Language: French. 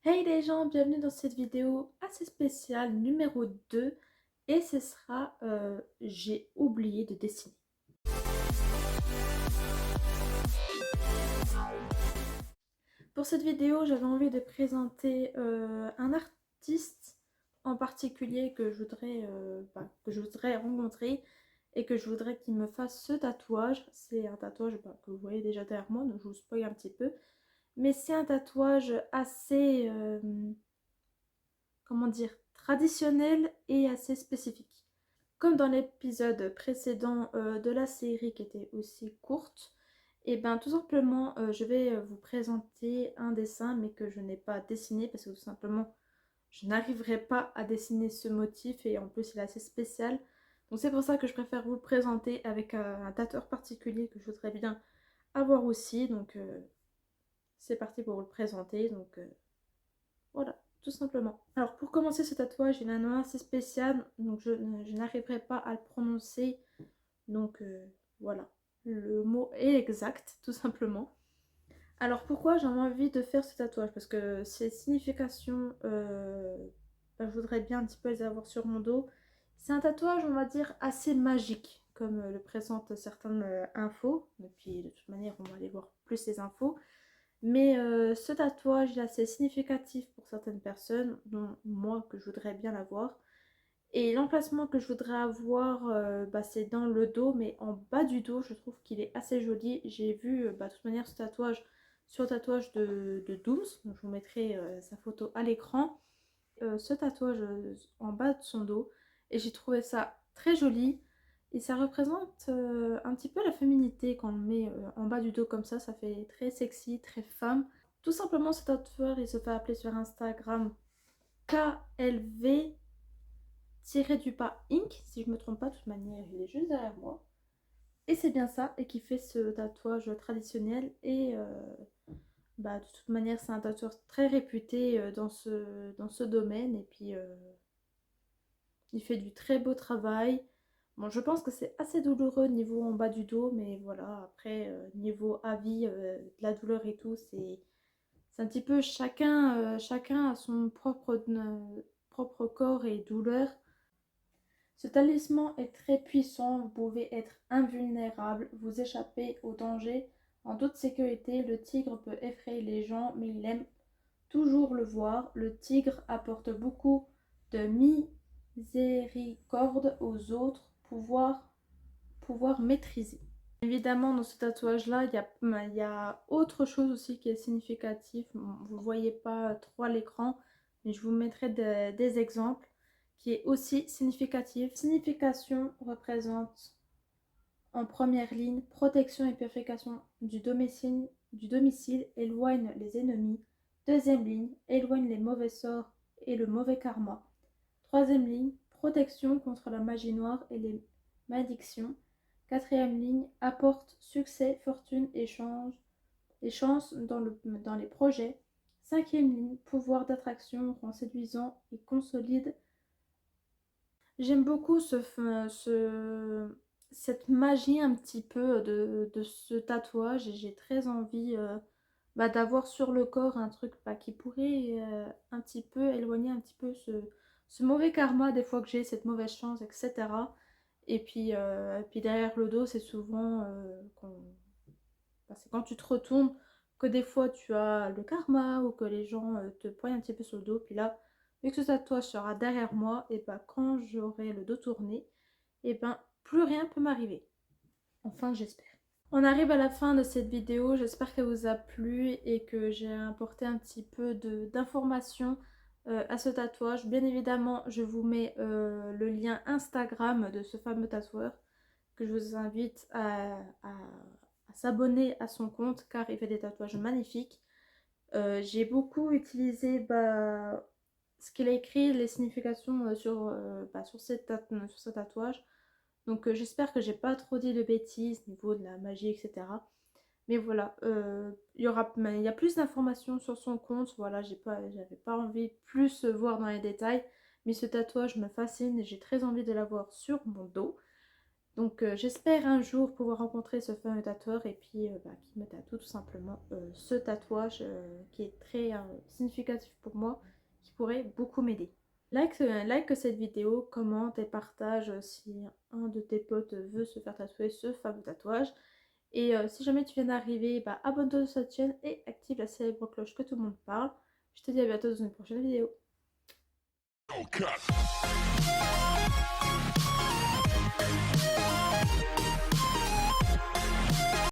Hey les gens, bienvenue dans cette vidéo assez spéciale numéro 2 et ce sera j'ai oublié de dessiner. Pour cette vidéo, j'avais envie de présenter un artiste en particulier que je voudrais rencontrer et que je voudrais qu'il me fasse ce tatouage. C'est un tatouage que vous voyez déjà derrière moi, donc je vous spoil un petit peu. Mais c'est un tatouage assez comment dire, traditionnel et assez spécifique. Comme dans l'épisode précédent de la série qui était aussi courte, et bien tout simplement je vais vous présenter un dessin mais que je n'ai pas dessiné parce que tout simplement je n'arriverai pas à dessiner ce motif et en plus il est assez spécial. Donc c'est pour ça que je préfère vous le présenter avec un tatoueur particulier que je voudrais bien avoir aussi. Donc c'est parti pour vous le présenter. Donc voilà, tout simplement. Alors pour commencer ce tatouage, il a un nom assez spécial, donc je n'arriverai pas à le prononcer. Donc voilà, le mot est exact, tout simplement. Alors pourquoi j'ai envie de faire ce tatouage? Parce que ces significations, je voudrais bien un petit peu les avoir sur mon dos. C'est un tatouage, on va dire, assez magique, comme le présentent certaines infos. Et puis de toute manière, on va aller voir plus ces infos. Mais ce tatouage est assez significatif pour certaines personnes, dont moi que je voudrais bien l'avoir. Et l'emplacement que je voudrais avoir, c'est dans le dos, mais en bas du dos, je trouve qu'il est assez joli. J'ai vu de toute manière ce tatouage sur le tatouage de Dooms, donc je vous mettrai sa photo à l'écran. Ce tatouage en bas de son dos, et j'ai trouvé ça très joli. Et ça représente un petit peu la féminité quand on le met en bas du dos comme ça fait très sexy, très femme. Tout simplement, cet tatoueur, il se fait appeler sur Instagram KLV du pas Inc. Si je me trompe pas, de toute manière, il est juste derrière moi. Et c'est bien ça, et qui fait ce tatouage traditionnel. Et de toute manière, c'est un tatoueur très réputé dans ce domaine. Et puis, il fait du très beau travail. Bon, je pense que c'est assez douloureux niveau en bas du dos, mais voilà, après, niveau avis, de la douleur et tout, c'est un petit peu chacun a son propre corps et douleur. Ce talisman est très puissant, vous pouvez être invulnérable, vous échapper au danger en toute sécurité. Le tigre peut effrayer les gens, mais il aime toujours le voir. Le tigre apporte beaucoup de miséricorde aux autres, pouvoir maîtriser. Évidemment, dans ce tatouage-là, il y a autre chose aussi qui est significatif. Bon, vous ne voyez pas trop à l'écran, mais je vous mettrai des exemples qui est aussi significatif. Signification représente en première ligne protection et purification du domicile, éloigne les ennemis. Deuxième ligne, éloigne les mauvais sorts et le mauvais karma. Troisième ligne, protection contre la magie noire et les malédictions. Quatrième ligne, apporte succès, fortune et chance dans les projets. Cinquième ligne, pouvoir d'attraction, rend séduisant et consolide. J'aime beaucoup cette magie un petit peu de ce tatouage et j'ai très envie d'avoir sur le corps un truc qui pourrait un petit peu éloigner un petit peu ce mauvais karma des fois que j'ai, cette mauvaise chance, etc. Et puis derrière le dos, c'est souvent c'est quand tu te retournes que des fois tu as le karma ou que les gens te poignent un petit peu sur le dos. Puis là, vu que ce tatouage sera derrière moi, et quand j'aurai le dos tourné, plus rien peut m'arriver. Enfin, j'espère. On arrive à la fin de cette vidéo, j'espère qu'elle vous a plu et que j'ai apporté un petit peu d'informations à ce tatouage. Bien évidemment, je vous mets le lien Instagram de ce fameux tatoueur que je vous invite à s'abonner à son compte car il fait des tatouages magnifiques. J'ai beaucoup utilisé ce qu'il a écrit, les significations sur ce tatouage. Donc j'espère que j'ai pas trop dit de bêtises niveau de la magie, etc. Mais voilà, il y a plus d'informations sur son compte. Voilà, j'avais pas envie de plus voir dans les détails. Mais ce tatouage me fascine et j'ai très envie de l'avoir sur mon dos. Donc j'espère un jour pouvoir rencontrer ce fameux tatoueur et puis qui me tatoue tout simplement ce tatouage qui est très significatif pour moi, qui pourrait beaucoup m'aider. Like cette vidéo, commente et partage si un de tes potes veut se faire tatouer ce fameux tatouage. Et si jamais tu viens d'arriver, abonne-toi sur cette chaîne et active la célèbre cloche que tout le monde parle. Je te dis à bientôt dans une prochaine vidéo.